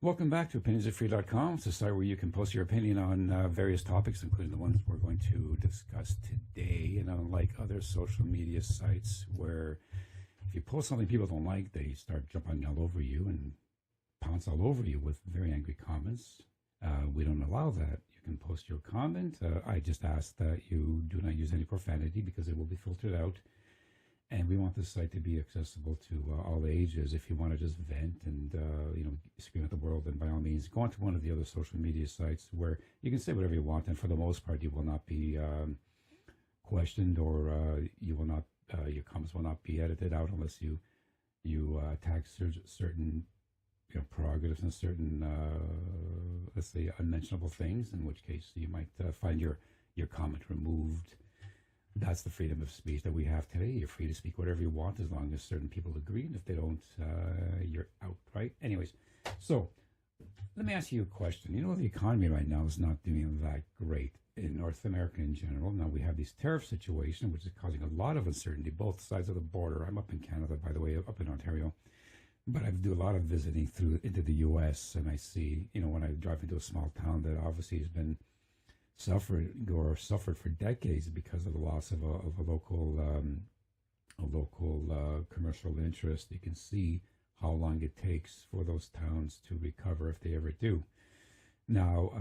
Welcome back to opinionsaretefree.com. It's a site where you can post your opinion on various topics, including the ones we're going to discuss today. And unlike other social media sites where if you post something people don't like, they start jumping all over you and pounce all over you with very angry comments. We don't allow that. You can post your comment. I just ask that you do not use any profanity because it will be filtered out. And we want this site to be accessible to all ages. If you want to just vent and scream at the world, then by all means, go onto one of the other social media sites where you can say whatever you want, and for the most part, you will not be questioned, or you will not your comments will not be edited out unless you attack certain prerogatives and certain let's say unmentionable things. In which case, you might find your comment removed. That's the freedom of speech that we have today. You're free to speak whatever you want as long as certain people agree. And if they don't, you're out, right? Anyways, so let me ask you a question. The economy right now is not doing that great in North America in general. Now we have this tariff situation, which is causing a lot of uncertainty, both sides of the border. I'm up in Canada, by the way, up in Ontario. But I do a lot of visiting into the U.S. and I see, when I drive into a small town that obviously has been suffered for decades because of the loss of a local commercial interest. You can see how long it takes for those towns to recover if they ever do. Now,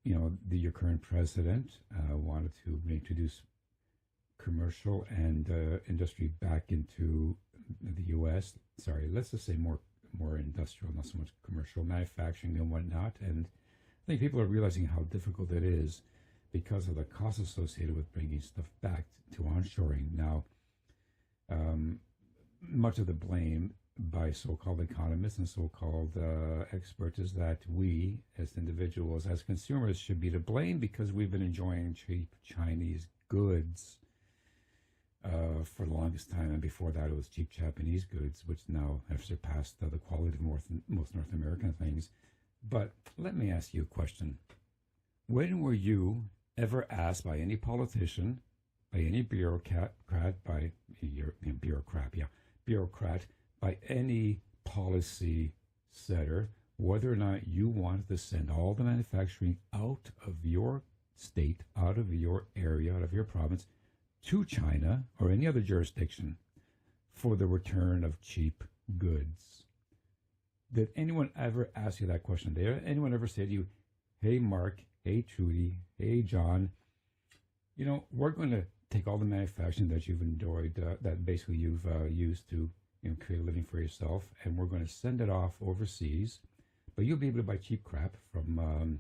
your current president wanted to reintroduce commercial and industry back into the U.S. Sorry, let's just say more industrial, not so much commercial, manufacturing and whatnot. And I think people are realizing how difficult it is because of the costs associated with bringing stuff back to onshoring. Now, much of the blame by so-called economists and so-called experts is that we, as individuals, as consumers, should be to blame because we've been enjoying cheap Chinese goods for the longest time, and before that it was cheap Japanese goods, which now have surpassed the quality of most North American things. But let me ask you a question. When were you ever asked by any politician, by any bureaucrat, by any policy setter, whether or not you wanted to send all the manufacturing out of your state, out of your area, out of your province, to China or any other jurisdiction for the return of cheap goods? Did anyone ever ask you that question? Did anyone ever say to you, hey, Mark, hey, Trudy, hey, John, we're going to take all the manufacturing that you've enjoyed, that basically you've used to create a living for yourself, and we're going to send it off overseas, but you'll be able to buy cheap crap from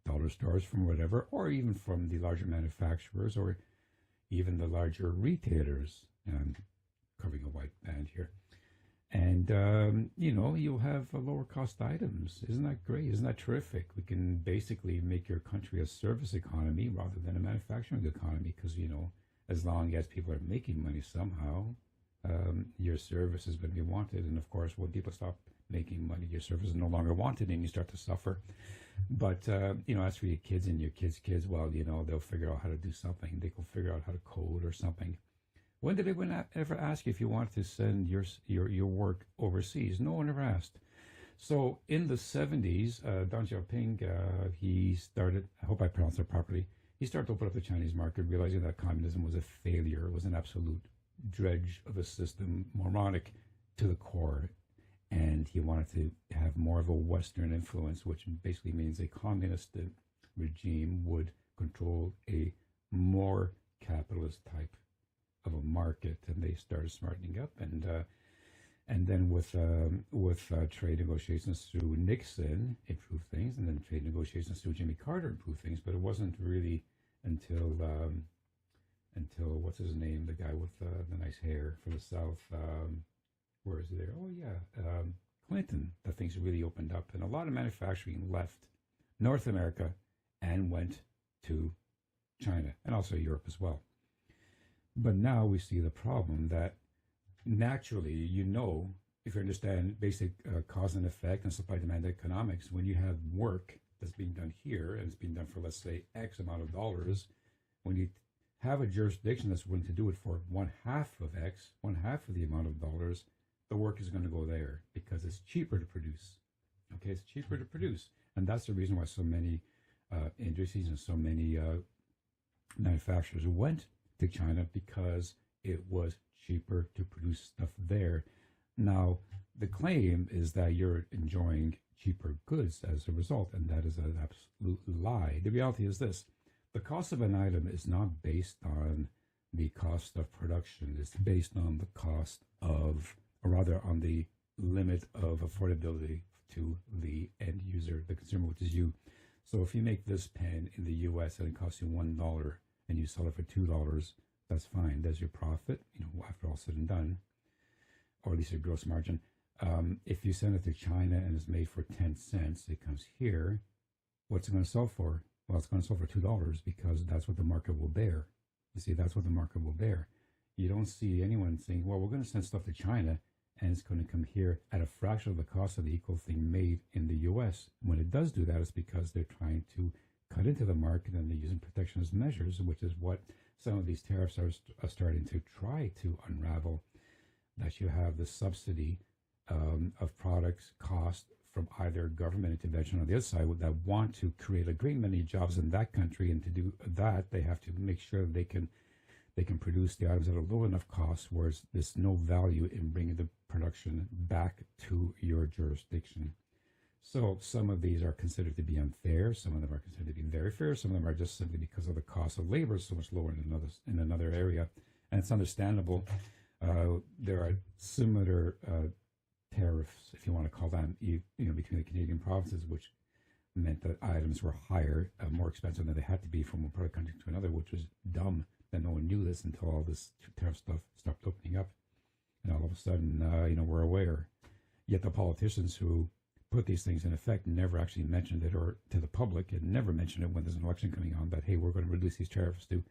dollar stores, from whatever, or even from the larger manufacturers, or even the larger retailers. I'm covering a white band here. And, you'll have lower cost items. Isn't that great? Isn't that terrific? We can basically make your country a service economy rather than a manufacturing economy because, as long as people are making money somehow, your service is going to be wanted. And, of course, when people stop making money, your service is no longer wanted and you start to suffer. But, as for your kids and your kids' kids, well, they'll figure out how to do something. They can figure out how to code or something. When did anyone ever ask you if you wanted to send your work overseas? No one ever asked. So in the 70s, Deng Xiaoping, he started, I hope I pronounced it properly, he started to open up the Chinese market, realizing that communism was a failure, was an absolute dredge of a system, moronic to the core. And he wanted to have more of a Western influence, which basically means a communist regime would control a more capitalist type of a market, and they started smartening up, and then with trade negotiations through Nixon improved things, and then trade negotiations through Jimmy Carter improved things. But it wasn't really until what's his name, the guy with the nice hair from the South, where is he there? Oh yeah, Clinton, that things really opened up, and a lot of manufacturing left North America and went to China and also Europe as well. But now we see the problem that naturally, if you understand basic cause and effect and supply-demand economics, when you have work that's being done here and it's being done for, let's say, X amount of dollars, when you have a jurisdiction that's willing to do it for one half of X, one half of the amount of dollars, the work is going to go there because it's cheaper to produce. Okay, it's cheaper to produce, and that's the reason why so many industries and so many manufacturers went to China, because it was cheaper to produce stuff there. Now, the claim is that you're enjoying cheaper goods as a result, and that is an absolute lie. The reality is this: the cost of an item is not based on the cost of production, it's based on the cost of, or rather, on the limit of affordability to the end user, the consumer, which is you. So if you make this pen in the US and it costs you $1 and you sell it for $2, that's fine. That's your profit, after all said and done, or at least your gross margin. If you send it to China and it's made for 10 cents, it comes here. What's it going to sell for? Well, it's going to sell for $2 because that's what the market will bear. You see, that's what the market will bear. You don't see anyone saying, well, we're going to send stuff to China and it's going to come here at a fraction of the cost of the equal thing made in the US. When it does do that, it's because they're trying to cut into the market and they're using protectionist measures, which is what some of these tariffs are starting to try to unravel, that you have the subsidy of products cost from either government intervention on the other side that want to create a great many jobs in that country, and to do that, they have to make sure they can produce the items at a low enough cost where there's no value in bringing the production back to your jurisdiction. So some of these are considered to be unfair. Some of them are considered to be very fair. Some of them are just simply because of the cost of labor is so much lower in another area. And it's understandable. There are similar tariffs, if you want to call them, between the Canadian provinces, which meant that items were higher, more expensive than they had to be from one part of the country to another, which was dumb. That no one knew this until all this tariff stuff stopped opening up. And all of a sudden, we're aware. Yet the politicians who put these things in effect never actually mentioned it, or to the public, and never mentioned it when there's an election coming on, that, hey, we're going to reduce these tariffs to,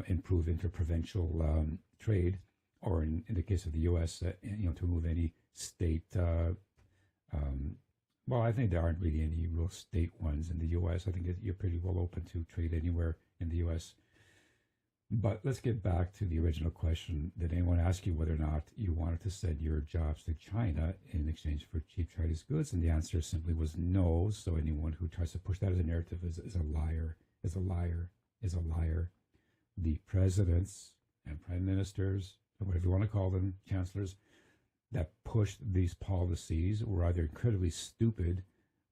improve interprovincial trade, or in the case of the U.S., to remove any state, well, I think there aren't really any real state ones in the U.S. I think you're pretty well open to trade anywhere in the U.S. But let's get back to the original question. Did anyone ask you whether or not you wanted to send your jobs to China in exchange for cheap Chinese goods? And the answer simply was no. So anyone who tries to push that as a narrative is a liar, is a liar, is a liar. The presidents and prime ministers, or whatever you want to call them, chancellors, that pushed these policies were either incredibly stupid,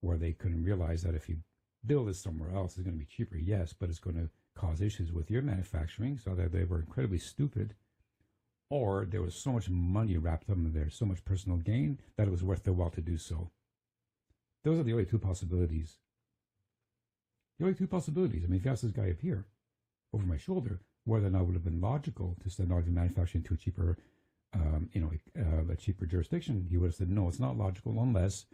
where they couldn't realize that if you build it somewhere else, it's going to be cheaper, yes, but it's going to cause issues with your manufacturing, so that they were incredibly stupid, or there was so much money wrapped up in there, so much personal gain, that it was worth their while to do so. Those are the only two possibilities. The only two possibilities. I mean, if you ask this guy up here, over my shoulder, whether or not it would have been logical to send all of your manufacturing to a cheaper, a cheaper jurisdiction, he would have said, no, it's not logical unless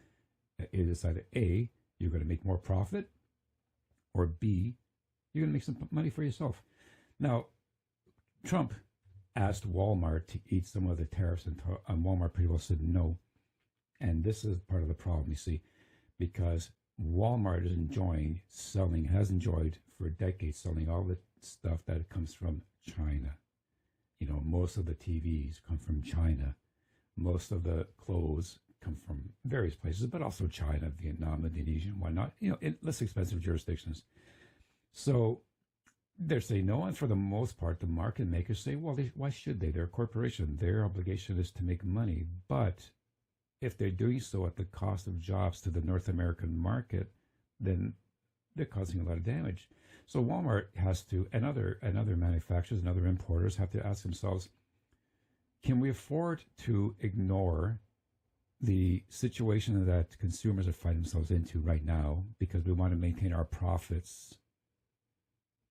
it is either A, you're going to make more profit, or B, you're going to make some money for yourself. Now, Trump asked Walmart to eat some of the tariffs, and Walmart pretty well said no. And this is part of the problem, you see, because Walmart is has enjoyed for decades selling all the stuff that comes from China. Most of the TVs come from China. Most of the clothes come from various places, but also China, Vietnam, Indonesia, and whatnot, in less expensive jurisdictions. So they're saying no, and for the most part, the market makers say, well, why should they? They're a corporation. Their obligation is to make money. But if they're doing so at the cost of jobs to the North American market, then they're causing a lot of damage. So Walmart has to, and other manufacturers and other importers have to ask themselves, can we afford to ignore the situation that consumers are finding themselves into right now because we want to maintain our profits?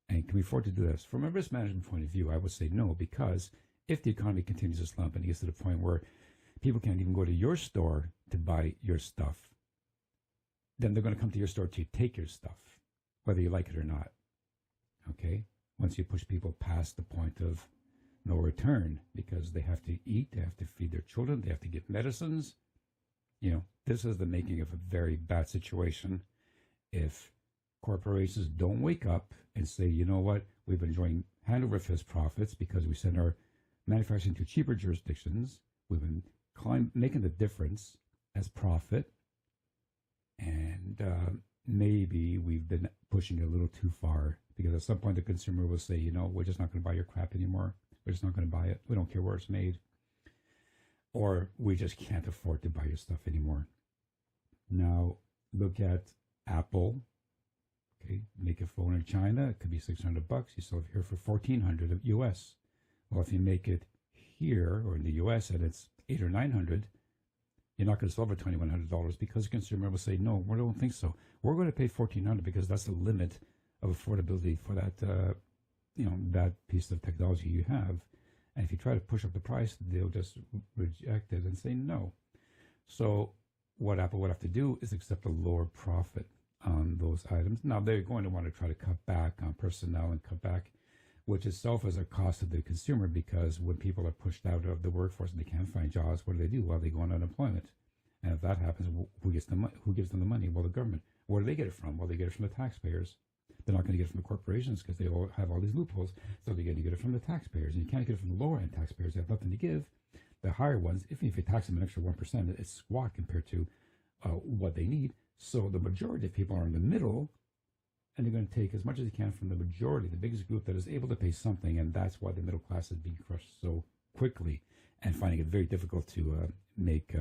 And can we afford to do this? From a risk management point of view, I would say no, because if the economy continues to slump and it gets to the point where people can't even go to your store to buy your stuff, then they're going to come to your store to take your stuff, whether you like it or not. Okay? Once you push people past the point of no return, because they have to eat, they have to feed their children, they have to get medicines. This is the making of a very bad situation. If corporations don't wake up and say, you know what, we've been enjoying hand over fist profits because we send our manufacturing to cheaper jurisdictions, we've been making the difference as profit, And maybe we've been pushing it a little too far because at some point the consumer will say, we're just not going to buy your crap anymore. We're just not going to buy it. We don't care where it's made. Or we just can't afford to buy your stuff anymore. Now, look at Apple. Okay, make a phone in China. It could be $600. You sell it here for $1,400 US. Well, if you make it here or in the US and it's $800 or $900, you're not going to sell it for $2,100 because the consumer will say, no, we don't think so. We're going to pay $1,400 because that's the limit of affordability for that, that piece of technology you have. And if you try to push up the price, they'll just reject it and say no. So what Apple would have to do is accept a lower profit on those items. Now, they're going to want to try to cut back on personnel and cut back, which itself is a cost to the consumer because when people are pushed out of the workforce and they can't find jobs, what do? Well, they go on unemployment. And if that happens, who gives them the money? Well, the government. Where do they get it from? Well, they get it from the taxpayers. They're not going to get it from the corporations because they all have all these loopholes. So they're going to get it from the taxpayers. And you can't get it from the lower-end taxpayers. They have nothing to give. The higher ones, even if you tax them an extra 1%, it's squat compared to what they need. So the majority of people are in the middle, and they're going to take as much as they can from the majority, the biggest group that is able to pay something, and that's why the middle class is being crushed so quickly and finding it very difficult to make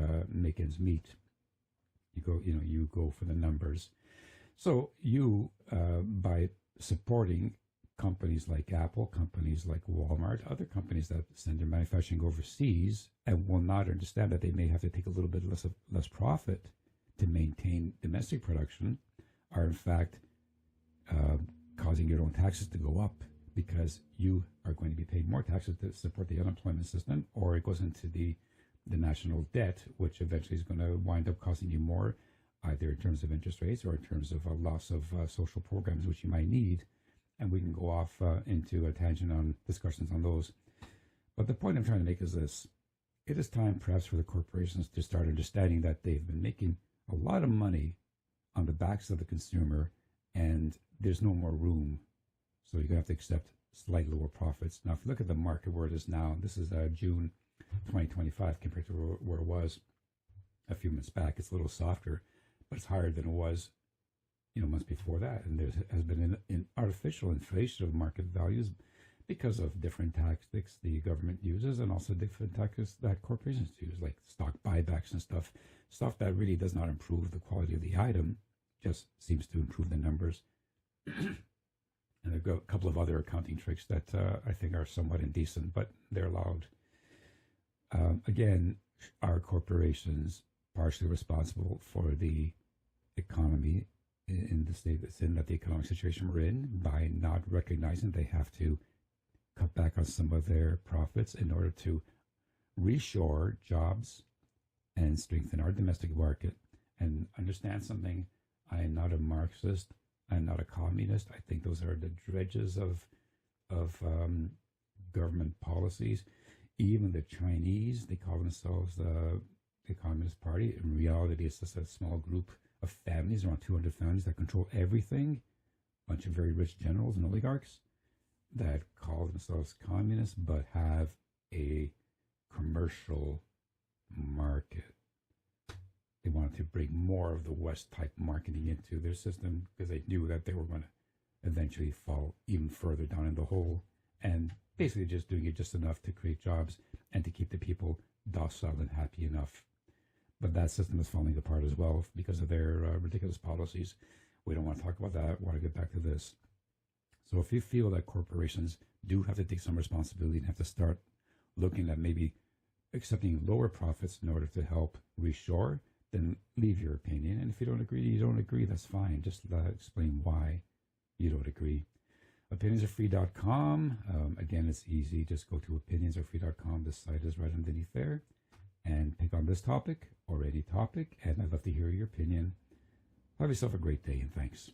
ends meet. You go for the numbers. So you, by supporting companies like Apple, companies like Walmart, other companies that send their manufacturing overseas and will not understand that they may have to take a little bit less profit to maintain domestic production, are in fact causing your own taxes to go up because you are going to be paying more taxes to support the unemployment system, or it goes into the national debt, which eventually is going to wind up costing you more, either in terms of interest rates or in terms of a loss of social programs which you might need. And we can go off into a tangent on discussions on those. But the point I'm trying to make is this. It is time perhaps for the corporations to start understanding that they've been making a lot of money on the backs of the consumer, and there's no more room. So you're going to have to accept slightly lower profits. Now, if you look at the market where it is now, this is June 2025 compared to where it was a few months back. It's a little softer, but it's higher than it was, months before that. And there has been an artificial inflation of market values because of different tactics the government uses and also different tactics that corporations use, like stock buybacks and stuff that really does not improve the quality of the item, just seems to improve the numbers. And there are a couple of other accounting tricks that I think are somewhat indecent, but they're allowed. Again, are corporations partially responsible for the economy in the state that's in, that the economic situation we're in, by not recognizing they have to cut back on some of their profits in order to reshore jobs and strengthen our domestic market? And understand something, I am not a Marxist, I'm not a communist. I think those are the dredges of government policies. Even the Chinese, they call themselves the Communist Party. In reality, it's just a small group of families, around 200 families, that control everything. A bunch of very rich generals and oligarchs that call themselves communists but have a commercial market. They wanted to bring more of the West type marketing into their system because they knew that they were going to eventually fall even further down in the hole, and basically just doing it just enough to create jobs and to keep the people docile and happy enough. But that system is falling apart as well because of their ridiculous policies. We don't want to talk about that. I want to get back to this. So if you feel that corporations do have to take some responsibility and have to start looking at maybe accepting lower profits in order to help reshore, then leave your opinion. And if you don't agree, that's fine. Just explain why you don't agree. Opinionsaretefree.com. Again, it's easy. Just go to opinionsaretefree.com. The site is right underneath there. And pick on this topic or any topic. And I'd love to hear your opinion. Have yourself a great day, and thanks.